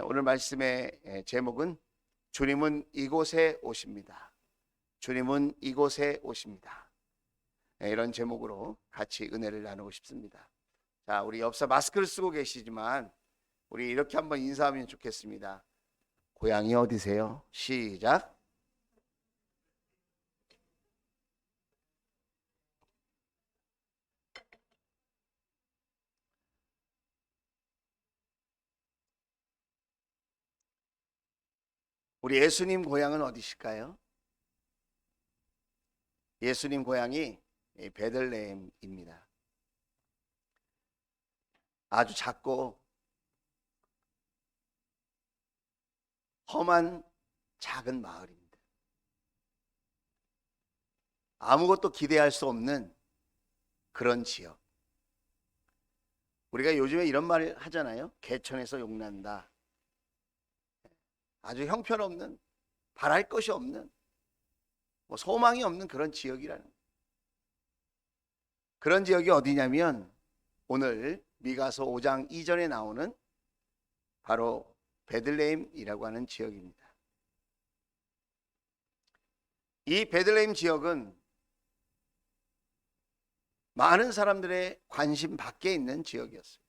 오늘 말씀의 제목은 주님은 이곳에 오십니다. 주님은 이곳에 오십니다. 이런 제목으로 같이 은혜를 나누고 싶습니다. 자, 우리 옆사 마스크를 쓰고 계시지만 우리 이렇게 한번 인사하면 좋겠습니다. 고향이 어디세요? 시작. 우리 예수님 고향은 어디실까요? 예수님 고향이 베들레헴입니다. 아주 작고 험한 작은 마을입니다. 아무것도 기대할 수 없는 그런 지역. 우리가 요즘에 이런 말을 하잖아요. 개천에서 용난다. 아주 형편없는, 바랄 것이 없는, 소망이 없는 그런 지역이라는 거예요. 그런 지역이 어디냐면 오늘 미가서 5장 2절에 나오는 바로 베들레헴이라고 하는 지역입니다. 이 베들레헴 지역은 많은 사람들의 관심 밖에 있는 지역이었어요.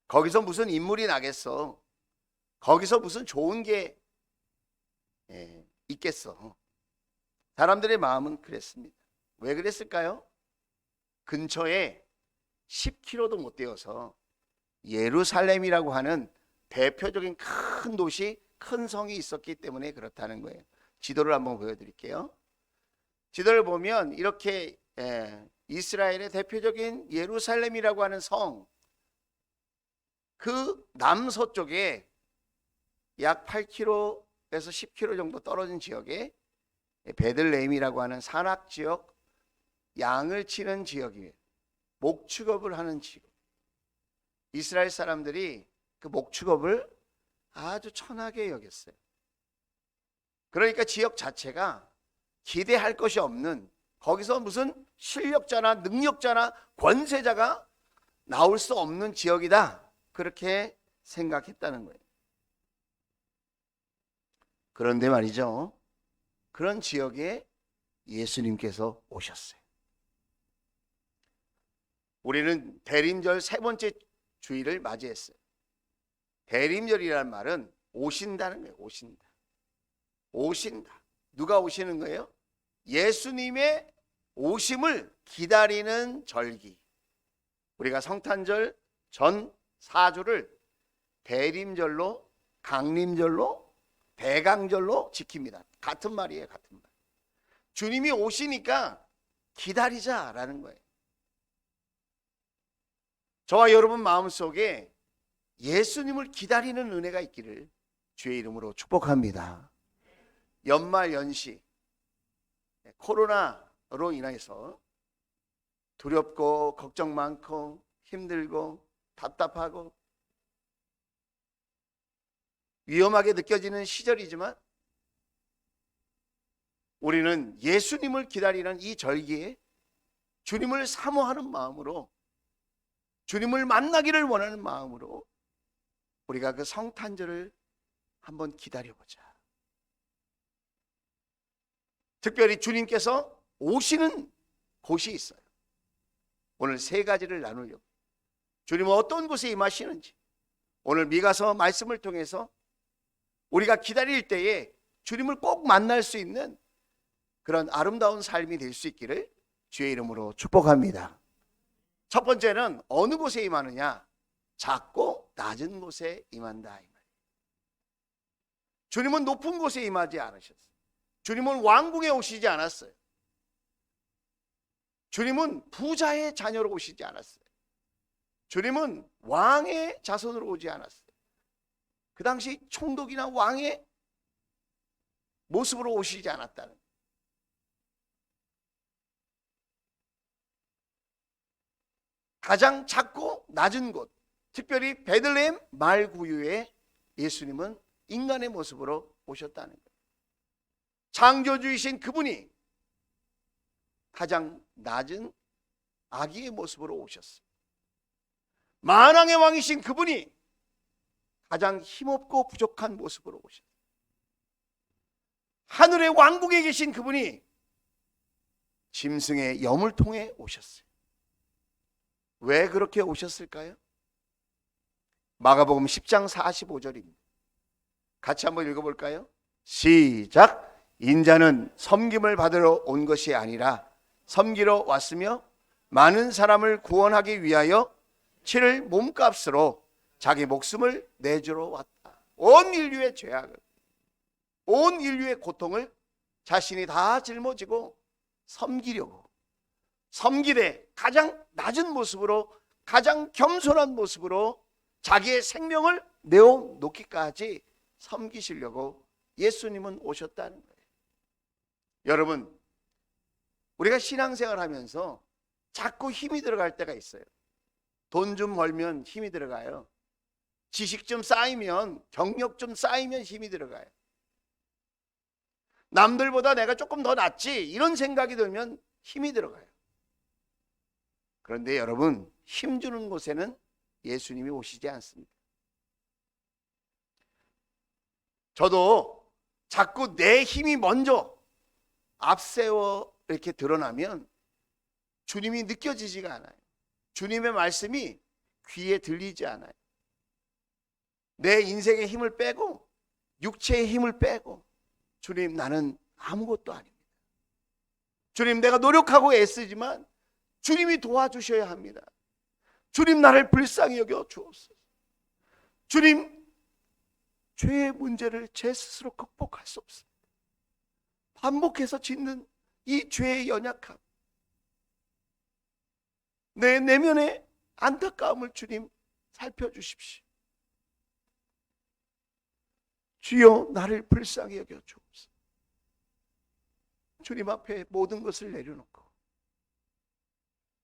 거기서 무슨 인물이 나겠어? 거기서 무슨 좋은 게 있겠어? 사람들의 마음은 그랬습니다. 왜 그랬을까요? 근처에 10km도 못 되어서 예루살렘이라고 하는 대표적인 큰 도시, 큰 성이 있었기 때문에 그렇다는 거예요. 지도를 한번 보여드릴게요. 지도를 보면 이렇게 이스라엘의 대표적인 예루살렘이라고 하는 성, 그 남서쪽에 약 8km에서 10km 정도 떨어진 지역에 베들레헴이라고 하는 산악지역, 양을 치는 지역이에요. 목축업을 하는 지역. 이스라엘 사람들이 그 목축업을 아주 천하게 여겼어요. 그러니까 지역 자체가 기대할 것이 없는, 거기서 무슨 실력자나 능력자나 권세자가 나올 수 없는 지역이다, 그렇게 생각했다는 거예요. 그런데 말이죠, 그런 지역에 예수님께서 오셨어요. 우리는 대림절 세 번째 주일을 맞이했어요. 대림절이라는 말은 오신다는 거예요. 오신다. 오신다. 누가 오시는 거예요? 예수님의 오심을 기다리는 절기. 우리가 성탄절 전 4주를 대림절로, 강림절로, 대강절로 지킵니다. 같은 말이에요. 같은 말. 주님이 오시니까 기다리자라는 거예요. 저와 여러분 마음속에 예수님을 기다리는 은혜가 있기를 주의 이름으로 축복합니다. 연말 연시 코로나로 인해서 두렵고 걱정 많고 힘들고 답답하고 위험하게 느껴지는 시절이지만 우리는 예수님을 기다리는 이 절기에 주님을 사모하는 마음으로, 주님을 만나기를 원하는 마음으로 우리가 그 성탄절을 한번 기다려보자. 특별히 주님께서 오시는 곳이 있어요. 오늘 세 가지를 나누려고. 주님은 어떤 곳에 임하시는지 오늘 미가서 말씀을 통해서 우리가 기다릴 때에 주님을 꼭 만날 수 있는 그런 아름다운 삶이 될 수 있기를 주의 이름으로 축복합니다. 첫 번째는 어느 곳에 임하느냐? 작고 낮은 곳에 임한다. 주님은 높은 곳에 임하지 않으셨어요. 주님은 왕궁에 오시지 않았어요. 주님은 부자의 자녀로 오시지 않았어요. 주님은 왕의 자손으로 오지 않았어요. 그 당시 총독이나 왕의 모습으로 오시지 않았다는 거예요. 가장 작고 낮은 곳, 특별히 베들레헴 말구유에 예수님은 인간의 모습으로 오셨다는 거예요. 창조주이신 그분이 가장 낮은 아기의 모습으로 오셨어요. 만왕의 왕이신 그분이 가장 힘없고 부족한 모습으로 오셨어요. 하늘의 왕궁에 계신 그분이 짐승의 염을 통해 오셨어요. 왜 그렇게 오셨을까요? 마가복음 10장 45절입니다. 같이 한번 읽어볼까요? 시작. 인자는 섬김을 받으러 온 것이 아니라 섬기러 왔으며 많은 사람을 구원하기 위하여 치를 몸값으로 자기 목숨을 내주러 왔다. 온 인류의 죄악을, 온 인류의 고통을 자신이 다 짊어지고 섬기려고, 섬기되 가장 낮은 모습으로, 가장 겸손한 모습으로 자기의 생명을 내어놓기까지 섬기시려고 예수님은 오셨다는 거예요. 여러분, 우리가 신앙생활 하면서 자꾸 힘이 들어갈 때가 있어요. 돈 좀 벌면 힘이 들어가요. 지식 좀 쌓이면, 경력 좀 쌓이면 힘이 들어가요. 남들보다 내가 조금 더 낫지, 이런 생각이 들면 힘이 들어가요. 그런데 여러분, 힘주는 곳에는 예수님이 오시지 않습니다. 저도 자꾸 내 힘이 먼저 앞세워 이렇게 드러나면 주님이 느껴지지가 않아요. 주님의 말씀이 귀에 들리지 않아요. 내 인생의 힘을 빼고, 육체의 힘을 빼고, 주님, 나는 아무것도 아닙니다. 주님, 내가 노력하고 애쓰지만 주님이 도와주셔야 합니다. 주님, 나를 불쌍히 여겨 주옵소서. 주님, 죄의 문제를 제 스스로 극복할 수 없습니다. 반복해서 짓는 이 죄의 연약함, 내 내면의 안타까움을 주님 살펴주십시오. 주여, 나를 불쌍히 여겨 주옵소서. 주님 앞에 모든 것을 내려놓고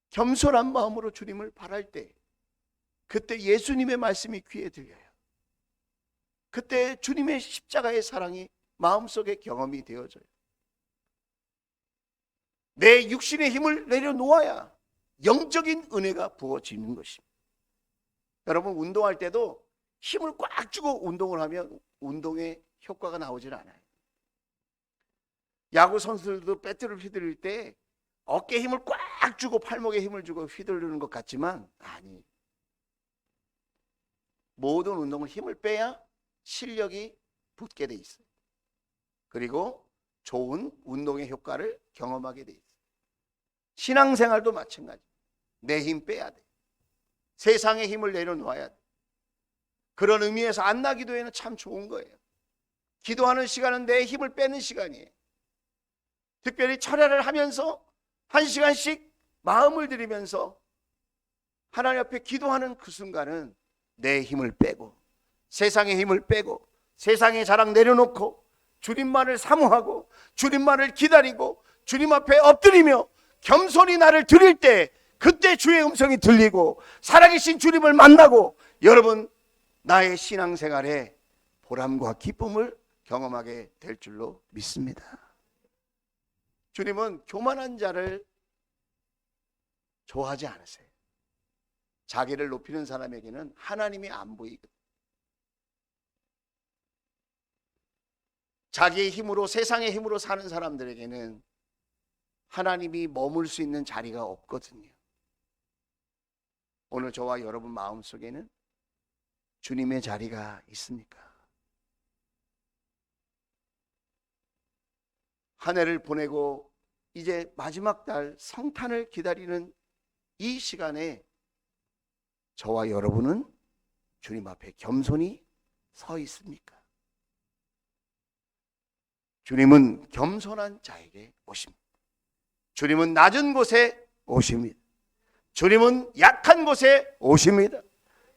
겸손한 마음으로 주님을 바랄 때, 그때 예수님의 말씀이 귀에 들려요. 그때 주님의 십자가의 사랑이 마음속에 경험이 되어져요. 내 육신의 힘을 내려놓아야 영적인 은혜가 부어지는 것입니다. 여러분, 운동할 때도 힘을 꽉 주고 운동을 하면 운동의 효과가 나오질 않아요. 야구 선수들도 배트를 휘두를 때 어깨에 힘을 꽉 주고 팔목에 힘을 주고 휘두르는 것 같지만 아니, 모든 운동을 힘을 빼야 실력이 붙게 돼 있어요. 그리고 좋은 운동의 효과를 경험하게 돼 있어요. 신앙생활도 마찬가지. 내 힘 빼야 돼. 세상의 힘을 내려놓아야 돼. 그런 의미에서 안나 기도회는 참 좋은 거예요. 기도하는 시간은 내 힘을 빼는 시간이에요. 특별히 철야를 하면서 1시간씩 마음을 들이면서 하나님 앞에 기도하는 그 순간은 내 힘을 빼고, 세상의 힘을 빼고, 세상의 자랑 내려놓고 주님만을 사모하고 주님만을 기다리고 주님 앞에 엎드리며 겸손히 나를 드릴 때, 그때 주의 음성이 들리고 살아계신 주님을 만나고 여러분, 나의 신앙생활에 보람과 기쁨을 경험하게 될 줄로 믿습니다. 주님은 교만한 자를 좋아하지 않으세요. 자기를 높이는 사람에게는 하나님이 안 보이거든요. 자기의 힘으로, 세상의 힘으로 사는 사람들에게는 하나님이 머물 수 있는 자리가 없거든요. 오늘 저와 여러분 마음속에는 주님의 자리가 있습니까? 한 해를 보내고 이제 마지막 달 성탄을 기다리는 이 시간에 저와 여러분은 주님 앞에 겸손히 서 있습니까? 주님은 겸손한 자에게 오십니다. 주님은 낮은 곳에 오십니다. 주님은 약한 곳에 오십니다.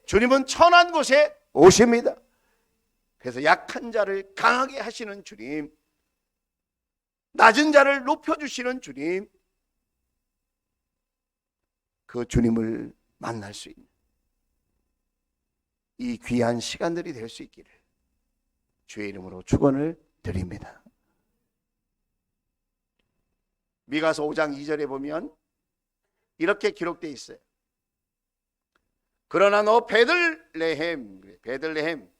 주님은 천한 곳에 오십니다. 그래서 약한 자를 강하게 하시는 주님, 낮은 자를 높여주시는 주님, 그 주님을 만날 수 있는 이 귀한 시간들이 될 수 있기를 주의 이름으로 축원을 드립니다. 미가서 5장 2절에 보면 이렇게 기록되어 있어요. 그러나 너 베들레헴,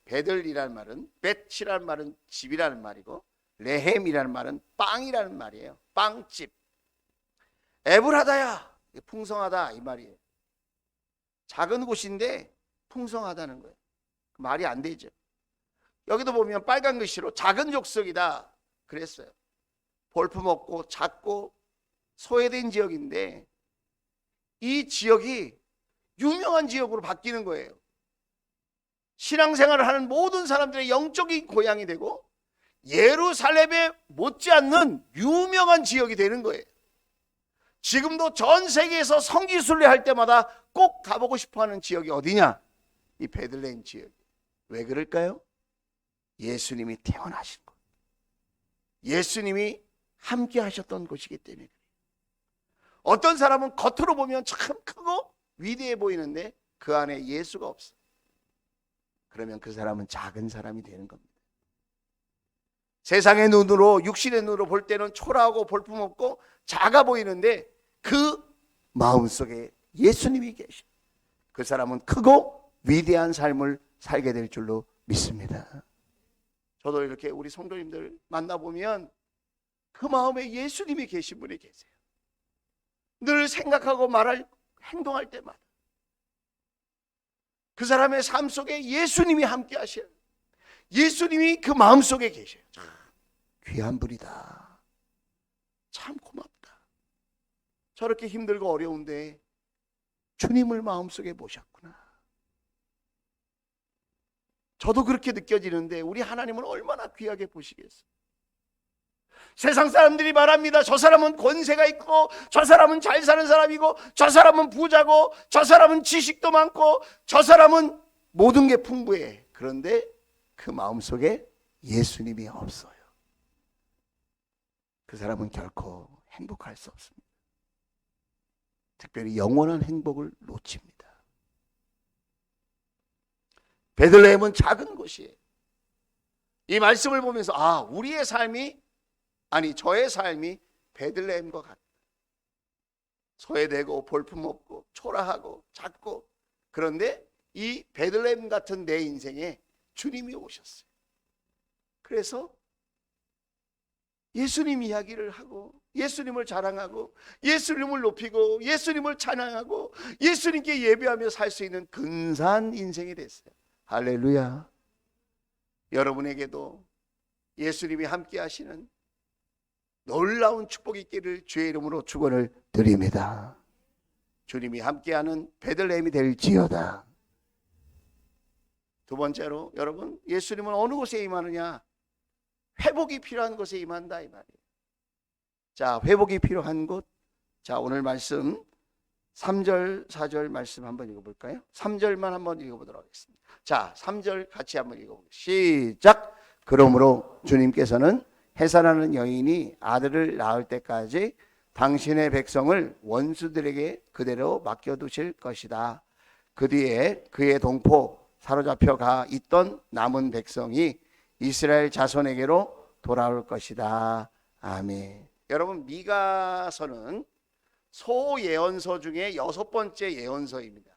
베들이라는 말은 벳이라는 말은 집이라는 말이고 레헴이라는 말은 빵이라는 말이에요. 빵집. 에브라다야, 풍성하다 이 말이에요. 작은 곳인데 풍성하다는 거예요. 말이 안 되죠. 여기도 보면 빨간 글씨로 작은 족속이다 그랬어요. 볼품없고 작고 소외된 지역인데 이 지역이 유명한 지역으로 바뀌는 거예요. 신앙생활을 하는 모든 사람들의 영적인 고향이 되고 예루살렘에 못지않는 유명한 지역이 되는 거예요. 지금도 전 세계에서 성지순례 할 때마다 꼭 가보고 싶어하는 지역이 어디냐? 이 베들레헴 지역. 왜 그럴까요? 예수님이 태어나신 것, 예수님이 함께 하셨던 곳이기 때문에 그래요. 어떤 사람은 겉으로 보면 참 크고 위대해 보이는데 그 안에 예수가 없어요. 그러면 그 사람은 작은 사람이 되는 겁니다. 세상의 눈으로, 육신의 눈으로 볼 때는 초라하고 볼품없고 작아 보이는데 그 마음속에 예수님이 계셔. 그 사람은 크고 위대한 삶을 살게 될 줄로 믿습니다. 저도 이렇게 우리 성도님들 만나보면 그 마음에 예수님이 계신 분이 계세요. 늘 생각하고 말할, 행동할 때마다 그 사람의 삶 속에 예수님이 함께 하셔요. 예수님이 그 마음속에 계셔요. 참 귀한 분이다. 참 고맙다. 저렇게 힘들고 어려운데 주님을 마음속에 모셨구나. 저도 그렇게 느껴지는데 우리 하나님은 얼마나 귀하게 보시겠어요. 세상 사람들이 말합니다. 저 사람은 권세가 있고 저 사람은 잘 사는 사람이고 저 사람은 부자고 저 사람은 지식도 많고 저 사람은 모든 게 풍부해. 그런데 그 마음속에 예수님이 없어요. 그 사람은 결코 행복할 수 없습니다. 특별히 영원한 행복을 놓칩니다. 베들레헴은 작은 곳이에요. 이 말씀을 보면서 우리의 삶이, 아니 저의 삶이 베들레헴과 같다. 소외되고 볼품없고 초라하고 작고, 그런데 이 베들레헴 같은 내 인생에 주님이 오셨어요. 그래서 예수님 이야기를 하고 예수님을 자랑하고 예수님을 높이고 예수님을 찬양하고 예수님께 예배하며 살 수 있는 근사한 인생이 됐어요. 할렐루야. 여러분에게도 예수님이 함께 하시는 놀라운 축복이 있기를 주의 이름으로 축원을 드립니다. 주님이 함께하는 베들레헴이 될지어다. 두 번째로 여러분, 예수님은 어느 곳에 임하느냐? 회복이 필요한 곳에 임한다 이 말이에요. 자, 회복이 필요한 곳. 자, 오늘 말씀 3절 4절 말씀 한번 읽어볼까요? 3절만 한번 읽어보도록 하겠습니다. 자, 3절 같이 한번 읽어볼게요. 시작. 그러므로 주님께서는 해산하는 여인이 아들을 낳을 때까지 당신의 백성을 원수들에게 그대로 맡겨두실 것이다. 그 뒤에 그의 동포 사로잡혀 가 있던 남은 백성이 이스라엘 자손에게로 돌아올 것이다. 아멘. 여러분, 미가서는 소예언서 중에 6번째 예언서입니다.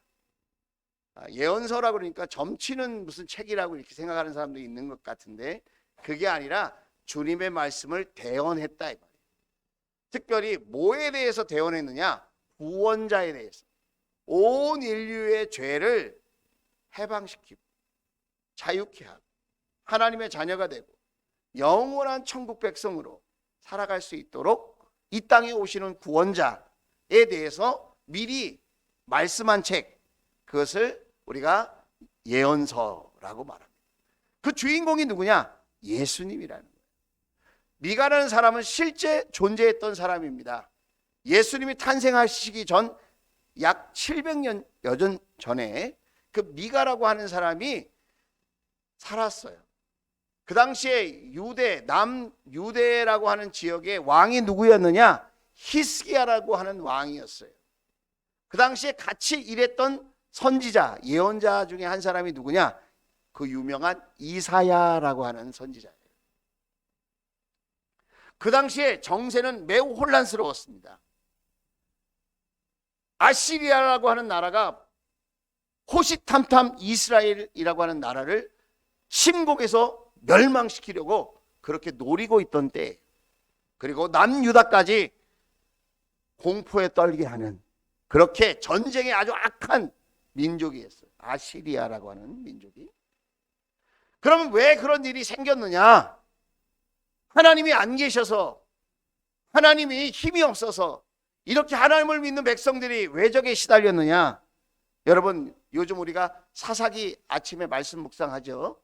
예언서라고 그러니까 점치는 무슨 책이라고 이렇게 생각하는 사람도 있는 것 같은데 그게 아니라 주님의 말씀을 대언했다 이 말이에요. 특별히 뭐에 대해서 대언했느냐? 구원자에 대해서. 온 인류의 죄를 해방시키고 자유케 하고 하나님의 자녀가 되고 영원한 천국 백성으로 살아갈 수 있도록 이 땅에 오시는 구원자에 대해서 미리 말씀한 책, 그것을 우리가 예언서라고 말합니다. 그 주인공이 누구냐? 예수님이라는 거예요. 미가라는 사람은 실제 존재했던 사람입니다. 예수님이 탄생하시기 전 약 700년 여전 전에 그 미가라고 하는 사람이 살았어요. 그 당시에 유대, 남유대라고 하는 지역의 왕이 누구였느냐? 히스기야라고 하는 왕이었어요. 그 당시에 같이 일했던 선지자, 예언자 중에 한 사람이 누구냐? 그 유명한 이사야라고 하는 선지자예요. 그 당시에 정세는 매우 혼란스러웠습니다. 아시리아라고 하는 나라가 호시탐탐 이스라엘이라고 하는 나라를 침공해서 멸망시키려고 그렇게 노리고 있던 때, 그리고 남유다까지 공포에 떨게 하는 그렇게 전쟁에 아주 악한 민족이었어요. 아시리아라고 하는 민족이. 그러면 왜 그런 일이 생겼느냐? 하나님이 안 계셔서, 하나님이 힘이 없어서 이렇게 하나님을 믿는 백성들이 외적에 시달렸느냐? 여러분, 요즘 우리가 사사기 아침에 말씀 묵상하죠.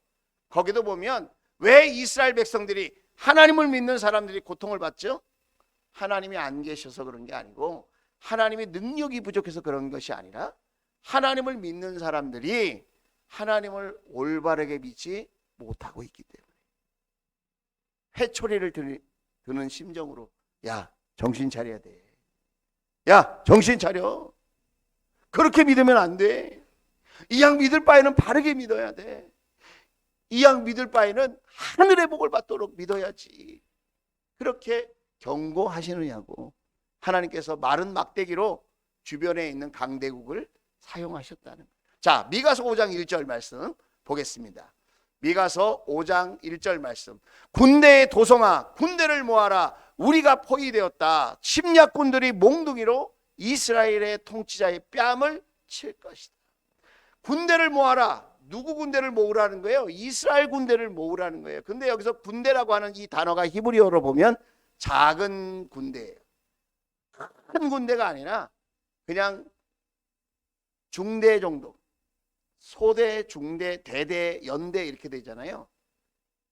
거기도 보면 왜 이스라엘 백성들이, 하나님을 믿는 사람들이 고통을 받죠? 하나님이 안 계셔서 그런 게 아니고, 하나님의 능력이 부족해서 그런 것이 아니라, 하나님을 믿는 사람들이 하나님을 올바르게 믿지 못하고 있기 때문에 회초리를 드는 심정으로, 야, 정신 차려야 돼. 야, 정신 차려. 그렇게 믿으면 안 돼. 이 양 믿을 바에는 바르게 믿어야 돼. 이 양 믿을 바에는 하늘의 복을 받도록 믿어야지. 그렇게 경고하시느냐고. 하나님께서 마른 막대기로 주변에 있는 강대국을 사용하셨다는 거예요. 자, 미가서 5장 1절 말씀 보겠습니다. 미가서 5장 1절 말씀. 군대의 도성아, 군대를 모아라. 우리가 포위되었다. 침략군들이 몽둥이로 이스라엘의 통치자의 뺨을 칠 것이다. 군대를 모아라. 누구 군대를 모으라는 거예요? 이스라엘 군대를 모으라는 거예요. 근데 여기서 군대라고 하는 이 단어가 히브리어로 보면 작은 군대예요. 큰 군대가 아니라 그냥 중대 정도. 소대, 중대, 대대, 연대 이렇게 되잖아요.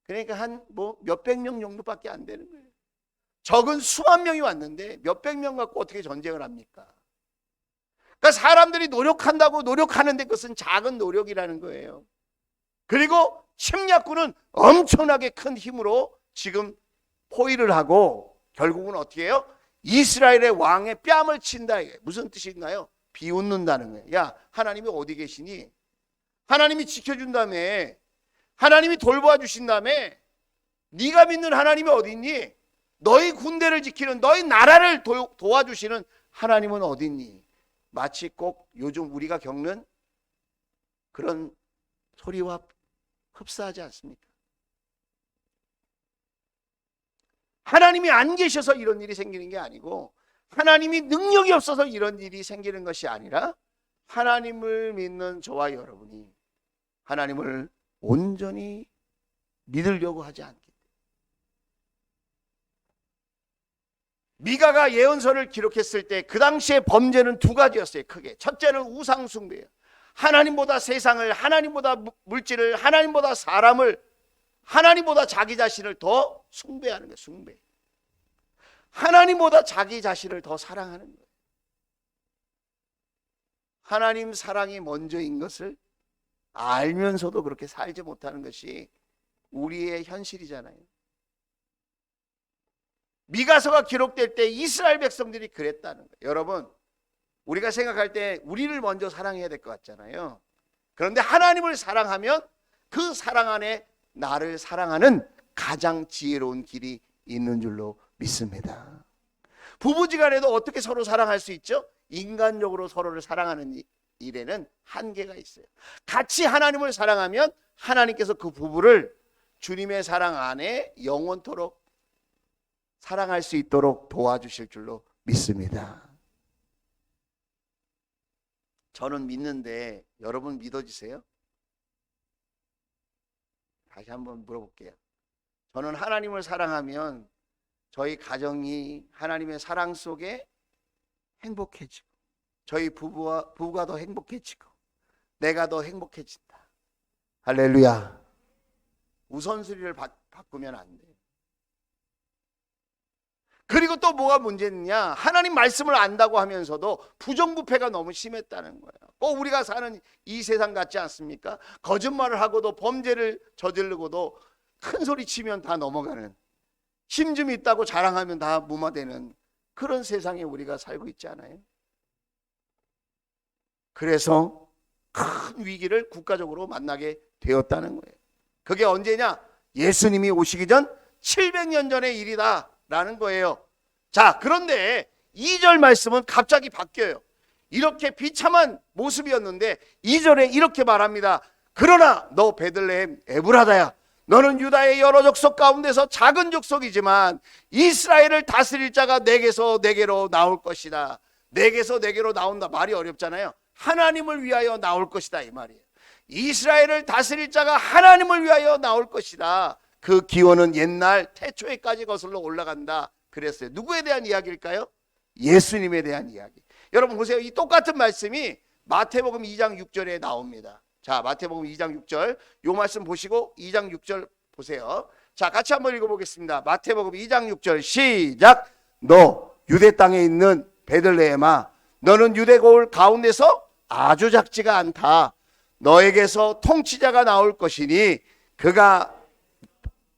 그러니까 한 몇백 명 정도밖에 안 되는 거예요. 적은 수만 명이 왔는데 몇백 명 갖고 어떻게 전쟁을 합니까? 그러니까 사람들이 노력한다고 노력하는데 그것은 작은 노력이라는 거예요. 그리고 침략군은 엄청나게 큰 힘으로 지금 포위를 하고 결국은 어떻게 해요? 이스라엘의 왕의 뺨을 친다. 무슨 뜻인가요? 비웃는다는 거예요. 야, 하나님이 어디 계시니? 하나님이 지켜준다며, 하나님이 돌보아 주신다며, 네가 믿는 하나님이 어디 있니? 너희 군대를 지키는, 너희 나라를 도와주시는 하나님은 어디 있니? 마치 꼭 요즘 우리가 겪는 그런 소리와 흡사하지 않습니까? 하나님이 안 계셔서 이런 일이 생기는 게 아니고, 하나님이 능력이 없어서 이런 일이 생기는 것이 아니라, 하나님을 믿는 저와 여러분이 하나님을 온전히 믿으려고 하지 않기 때문에. 미가가 예언서를 기록했을 때 그 당시의 범죄는 두 가지였어요. 크게. 첫째는 우상 숭배예요. 하나님보다 세상을, 하나님보다 물질을, 하나님보다 사람을, 하나님보다 자기 자신을 더 숭배하는 거예요. 숭배. 하나님보다 자기 자신을 더 사랑하는 거예요. 하나님 사랑이 먼저인 것을 알면서도 그렇게 살지 못하는 것이 우리의 현실이잖아요. 미가서가 기록될 때 이스라엘 백성들이 그랬다는 거예요. 여러분, 우리가 생각할 때 우리를 먼저 사랑해야 될 것 같잖아요. 그런데 하나님을 사랑하면 그 사랑 안에 나를 사랑하는 가장 지혜로운 길이 있는 줄로 믿습니다. 부부지간에도 어떻게 서로 사랑할 수 있죠? 인간적으로 서로를 사랑하는 일에는 한계가 있어요. 같이 하나님을 사랑하면 하나님께서 그 부부를 주님의 사랑 안에 영원토록 사랑할 수 있도록 도와주실 줄로 믿습니다. 저는 믿는데 여러분 믿어지세요? 다시 한번 물어볼게요. 저는 하나님을 사랑하면 저희 가정이 하나님의 사랑 속에 행복해지고, 저희 부부가 더 행복해지고, 내가 더 행복해진다. 할렐루야. 우선순위를 바꾸면 안 돼요. 그리고 또 뭐가 문제냐? 하나님 말씀을 안다고 하면서도 부정부패가 너무 심했다는 거예요. 꼭 우리가 사는 이 세상 같지 않습니까? 거짓말을 하고도, 범죄를 저지르고도 큰 소리 치면 다 넘어가는, 힘 좀 있다고 자랑하면 다 무마되는 그런 세상에 우리가 살고 있지 않아요? 그래서 큰 위기를 국가적으로 만나게 되었다는 거예요. 그게 언제냐? 예수님이 오시기 전 700년 전의 일이다 라는 거예요. 자, 그런데 2절 말씀은 갑자기 바뀌어요. 이렇게 비참한 모습이었는데 2절에 이렇게 말합니다. 그러나 너 베들레헴 에브라다야, 너는 유다의 여러 족속 가운데서 작은 족속이지만 이스라엘을 다스릴 자가 내게서 내게로 나올 것이다. 내게서 내게로 나온다. 말이 어렵잖아요. 하나님을 위하여 나올 것이다, 이 말이에요. 이스라엘을 다스릴 자가 하나님을 위하여 나올 것이다. 그 기원은 옛날 태초에까지 거슬러 올라간다 그랬어요. 누구에 대한 이야기일까요? 예수님에 대한 이야기. 여러분 보세요. 이 똑같은 말씀이 마태복음 2장 6절에 나옵니다. 자, 마태복음 2장 6절, 요 말씀 보시고 2장 6절 보세요. 자, 같이 한번 읽어보겠습니다. 마태복음 2장 6절 시작. 너 유대 땅에 있는 베들레헴아, 너는 유대 고을 가운데서 아주 작지가 않다. 너에게서 통치자가 나올 것이니 그가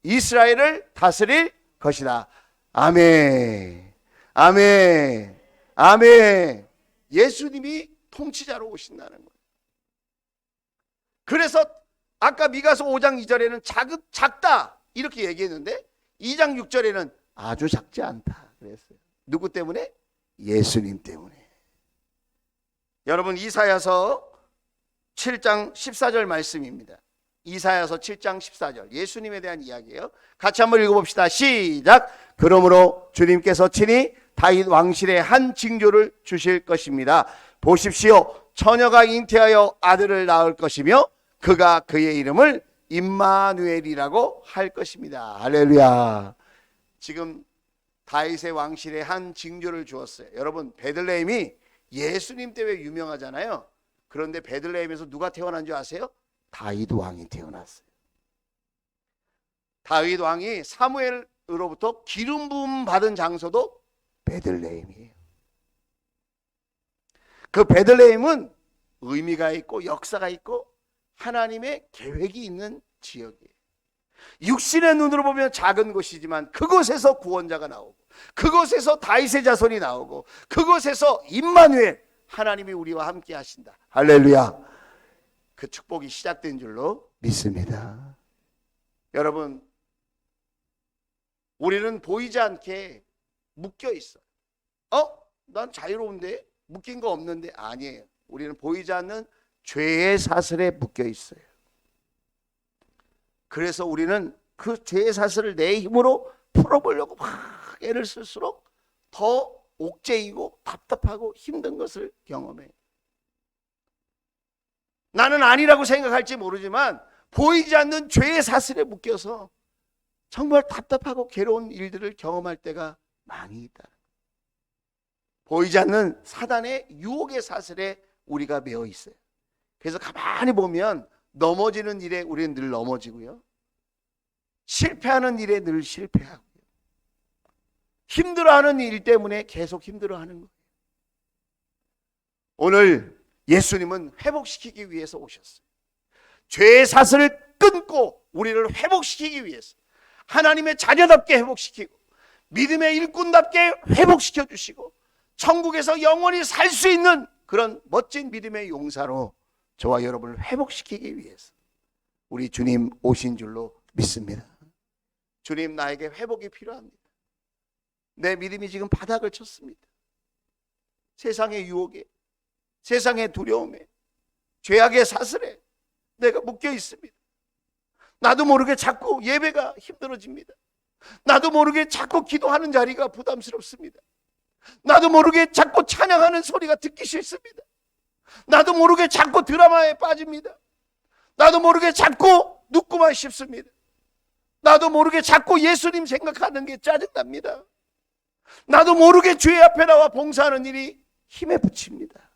이스라엘을 다스릴 것이다. 아멘, 아멘, 아멘. 예수님이 통치자로 오신다는 거예요. 그래서 아까 미가서 5장 2절에는 작다 이렇게 얘기했는데 2장 6절에는 아주 작지 않다 그랬어요. 누구 때문에? 예수님 때문에. 여러분 이사야서 7장 14절 말씀입니다. 이사야서 7장 14절 예수님에 대한 이야기예요. 같이 한번 읽어봅시다. 시작. 그러므로 주님께서 친히 다윗 왕실에 한 징조를 주실 것입니다. 보십시오. 처녀가 잉태하여 아들을 낳을 것이며 그가 그의 이름을 임마누엘이라고 할 것입니다. 할렐루야. 지금 다윗의 왕실에 한 징조를 주었어요. 여러분 베들레헴이 예수님 때문에 유명하잖아요. 그런데 베들레헴에서 누가 태어난 줄 아세요? 다윗 왕이 태어났어요. 다윗 왕이 사무엘으로부터 기름 부음 받은 장소도 베들레헴이에요. 그 베들레헴은 의미가 있고 역사가 있고 하나님의 계획이 있는 지역이에요. 육신의 눈으로 보면 작은 곳이지만 그곳에서 구원자가 나오고 그곳에서 다윗의 자손이 나오고 그곳에서 임마누엘, 하나님이 우리와 함께 하신다. 할렐루야. 그 축복이 시작된 줄로 믿습니다. 여러분 우리는 보이지 않게 묶여 있어. 난 자유로운데 묶인 거 없는데. 아니에요. 우리는 보이지 않는 죄의 사슬에 묶여 있어요. 그래서 우리는 그 죄의 사슬을 내 힘으로 풀어보려고 막 애를 쓸수록 더 옥죄이고 답답하고 힘든 것을 경험해요. 나는 아니라고 생각할지 모르지만 보이지 않는 죄의 사슬에 묶여서 정말 답답하고 괴로운 일들을 경험할 때가 많이 있다. 보이지 않는 사단의 유혹의 사슬에 우리가 매어 있어요. 그래서 가만히 보면 넘어지는 일에 우리는 늘 넘어지고요. 실패하는 일에 늘 실패하고요. 힘들어하는 일 때문에 계속 힘들어하는 거예요. 오늘 예수님은 회복시키기 위해서 오셨어요. 죄의 사슬을 끊고 우리를 회복시키기 위해서 하나님의 자녀답게 회복시키고 믿음의 일꾼답게 회복시켜 주시고 천국에서 영원히 살 수 있는 그런 멋진 믿음의 용사로 저와 여러분을 회복시키기 위해서 우리 주님 오신 줄로 믿습니다. 주님, 나에게 회복이 필요합니다. 내 믿음이 지금 바닥을 쳤습니다. 세상의 유혹에, 세상의 두려움에, 죄악의 사슬에 내가 묶여 있습니다. 나도 모르게 자꾸 예배가 힘들어집니다. 나도 모르게 자꾸 기도하는 자리가 부담스럽습니다. 나도 모르게 자꾸 찬양하는 소리가 듣기 싫습니다. 나도 모르게 자꾸 드라마에 빠집니다. 나도 모르게 자꾸 눕고만 싶습니다. 나도 모르게 자꾸 예수님 생각하는 게 짜증납니다. 나도 모르게 주의 앞에 나와 봉사하는 일이 힘에 부칩니다.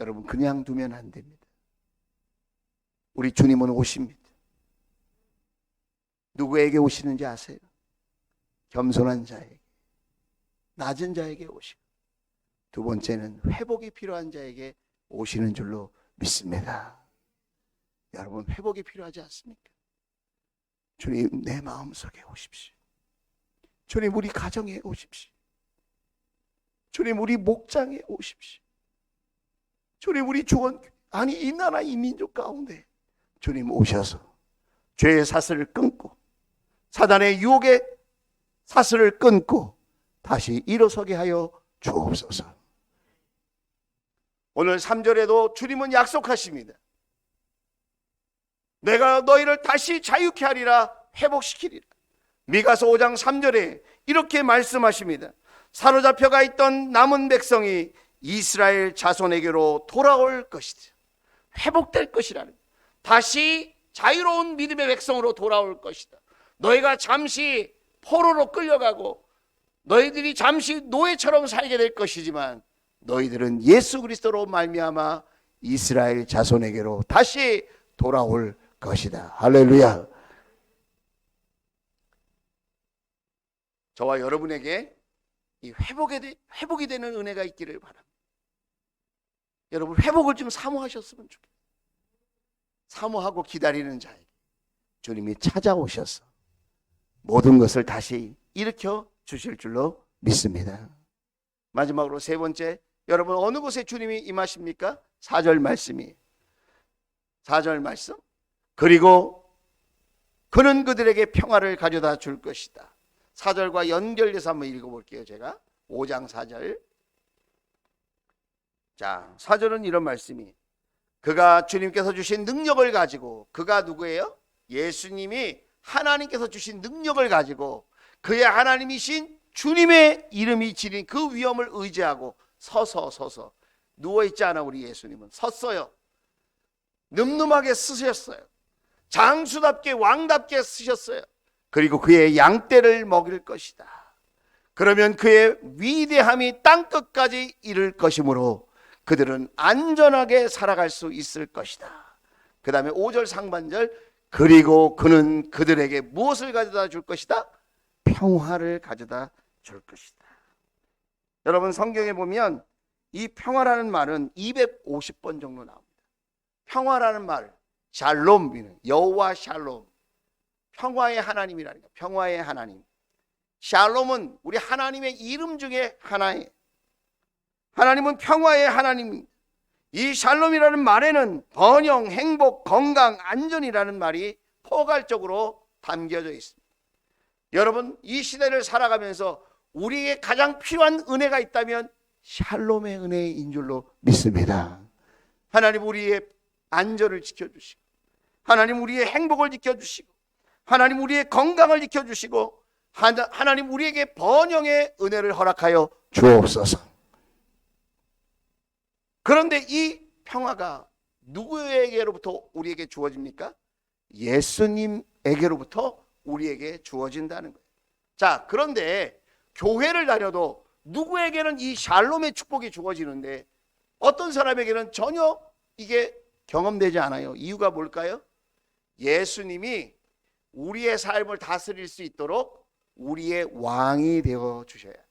여러분, 그냥 두면 안 됩니다. 우리 주님은 오십니다. 누구에게 오시는지 아세요? 겸손한 자에게, 낮은 자에게 오시고, 두 번째는 회복이 필요한 자에게 오시는 줄로 믿습니다. 여러분, 회복이 필요하지 않습니까? 주님, 내 마음속에 오십시오. 주님, 우리 가정에 오십시오. 주님, 우리 목장에 오십시오. 주님, 우리 주원, 아니 이 나라 이 민족 가운데 주님 오셔서 죄의 사슬을 끊고 사단의 유혹의 사슬을 끊고 다시 일어서게 하여 주옵소서. 오늘 3절에도 주님은 약속하십니다. 내가 너희를 다시 자유케 하리라, 회복시키리라. 미가서 5장 3절에 이렇게 말씀하십니다. 사로잡혀가 있던 남은 백성이 이스라엘 자손에게로 돌아올 것이다. 회복될 것이라는, 다시 자유로운 믿음의 백성으로 돌아올 것이다. 너희가 잠시 포로로 끌려가고 너희들이 잠시 노예처럼 살게 될 것이지만 너희들은 예수 그리스도로 말미암아 이스라엘 자손에게로 다시 돌아올 것이다. 할렐루야. 저와 여러분에게 이 회복이 되는 은혜가 있기를 바랍니다. 여러분, 회복을 좀 사모하셨으면 좋겠어요. 사모하고 기다리는 자에게 주님이 찾아오셔서 모든 것을 다시 일으켜 주실 줄로 믿습니다. 마지막으로 세 번째, 여러분 어느 곳에 주님이 임하십니까? 4절 말씀이에요. 4절 말씀. 그리고 그는 그들에게 평화를 가져다 줄 것이다. 4절과 연결해서 한번 읽어볼게요. 제가 5장 4절. 자, 4절은 이런 말씀이, 그가 주님께서 주신 능력을 가지고, 그가 누구예요? 예수님이 하나님께서 주신 능력을 가지고 그의 하나님이신 주님의 이름이 지닌 그 위엄을 의지하고 서서 누워있지 않아. 우리 예수님은 섰어요. 늠름하게 쓰셨어요. 장수답게 왕답게 쓰셨어요. 그리고 그의 양떼를 먹일 것이다. 그러면 그의 위대함이 땅끝까지 이를 것이므로 그들은 안전하게 살아갈 수 있을 것이다. 그 다음에 5절 상반절, 그리고 그는 그들에게 무엇을 가져다 줄 것이다? 평화를 가져다 줄 것이다. 여러분, 성경에 보면 이 평화라는 말은 250번 정도 나옵니다. 평화라는 말, 샬롬, 여호와 샬롬, 평화의 하나님이라니까. 평화의 하나님. 샬롬은 우리 하나님의 이름 중에 하나예요. 하나님은 평화의 하나님. 이 샬롬이라는 말에는 번영, 행복, 건강, 안전이라는 말이 포괄적으로 담겨져 있습니다. 여러분, 이 시대를 살아가면서 우리에게 가장 필요한 은혜가 있다면 샬롬의 은혜인 줄로 믿습니다. 하나님 우리의 안전을 지켜주시고, 하나님 우리의 행복을 지켜주시고, 하나님 우리의 건강을 지켜주시고, 하나님 우리에게 번영의 은혜를 허락하여 주옵소서. 그런데 이 평화가 누구에게로부터 우리에게 주어집니까? 예수님에게로부터 우리에게 주어진다는 거예요. 자, 그런데 교회를 다녀도 누구에게는 이 샬롬의 축복이 주어지는데 어떤 사람에게는 전혀 이게 경험되지 않아요. 이유가 뭘까요? 예수님이 우리의 삶을 다스릴 수 있도록 우리의 왕이 되어 주셔야 해요.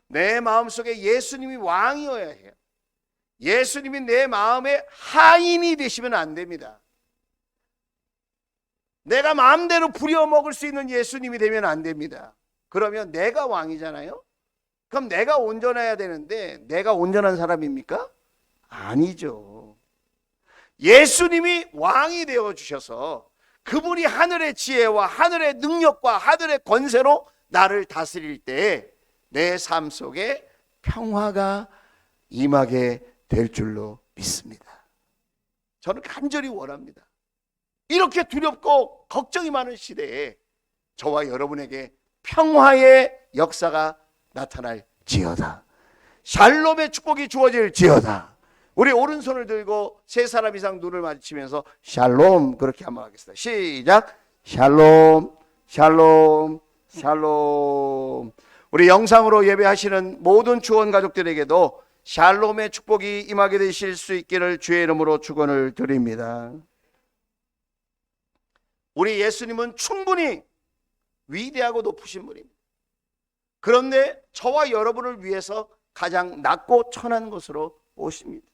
내 마음속에 예수님이 왕이어야 해요. 예수님이 내 마음의 하인이 되시면 안 됩니다. 내가 마음대로 부려먹을 수 있는 예수님이 되면 안 됩니다. 그러면 내가 왕이잖아요. 그럼 내가 온전해야 되는데 내가 온전한 사람입니까? 아니죠. 예수님이 왕이 되어 주셔서 그분이 하늘의 지혜와 하늘의 능력과 하늘의 권세로 나를 다스릴 때 내 삶 속에 평화가 임하게 될 줄로 믿습니다. 저는 간절히 원합니다. 이렇게 두렵고 걱정이 많은 시대에 저와 여러분에게 평화의 역사가 나타날지어다. 샬롬의 축복이 주어질지어다. 우리 오른손을 들고 세 사람 이상 눈을 마주치면서 샬롬, 그렇게 한번 하겠습니다. 시작. 샬롬, 샬롬, 샬롬. 우리 영상으로 예배하시는 모든 주원 가족들에게도 샬롬의 축복이 임하게 되실 수 있기를 주의 이름으로 축원을 드립니다. 우리 예수님은 충분히 위대하고 높으신 분입니다. 그런데 저와 여러분을 위해서 가장 낮고 천한 곳으로 오십니다.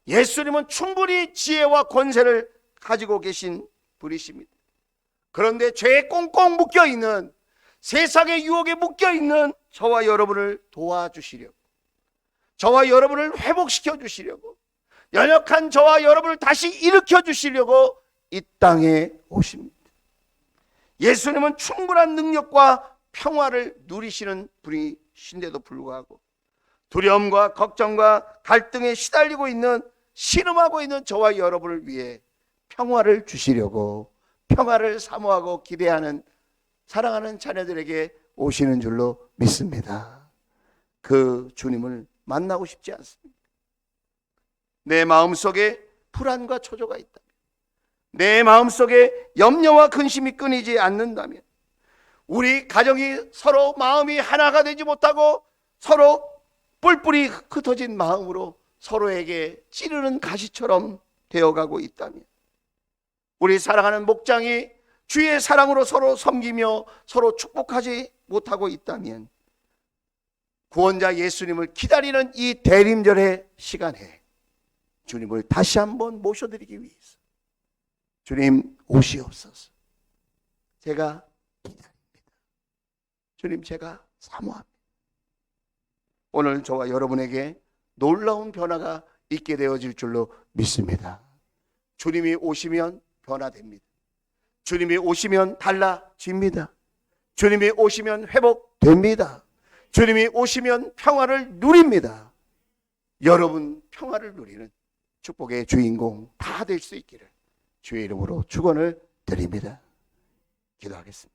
예수님은 충분히 지혜와 권세를 가지고 계신 분이십니다. 그런데 죄에 꽁꽁 묶여있는, 세상의 유혹에 묶여있는 저와 여러분을 도와주시려고, 저와 여러분을 회복시켜 주시려고, 연약한 저와 여러분을 다시 일으켜 주시려고 이 땅에 오십니다. 예수님은 충분한 능력과 평화를 누리시는 분이신데도 불구하고 두려움과 걱정과 갈등에 시달리고 있는, 신음하고 있는 저와 여러분을 위해 평화를 주시려고, 평화를 사모하고 기대하는 사랑하는 자녀들에게 오시는 줄로 믿습니다. 그 주님을 만나고 싶지 않습니까? 내 마음속에 불안과 초조가 있다면, 내 마음속에 염려와 근심이 끊이지 않는다면, 우리 가정이 서로 마음이 하나가 되지 못하고 서로 뿔뿔이 흩어진 마음으로 서로에게 찌르는 가시처럼 되어가고 있다면, 우리 사랑하는 목장이 주의 사랑으로 서로 섬기며 서로 축복하지 못하고 있다면, 구원자 예수님을 기다리는 이 대림절의 시간에 주님을 다시 한번 모셔드리기 위해서, 주님 오시옵소서. 제가 기다립니다. 주님, 제가 사모합니다. 오늘 저와 여러분에게 놀라운 변화가 있게 되어질 줄로 믿습니다. 주님이 오시면 변화됩니다. 주님이 오시면 달라집니다. 주님이 오시면 회복됩니다. 주님이 오시면 평화를 누립니다. 여러분 평화를 누리는 축복의 주인공 다 될 수 있기를 주의 이름으로 축원을 드립니다. 기도하겠습니다.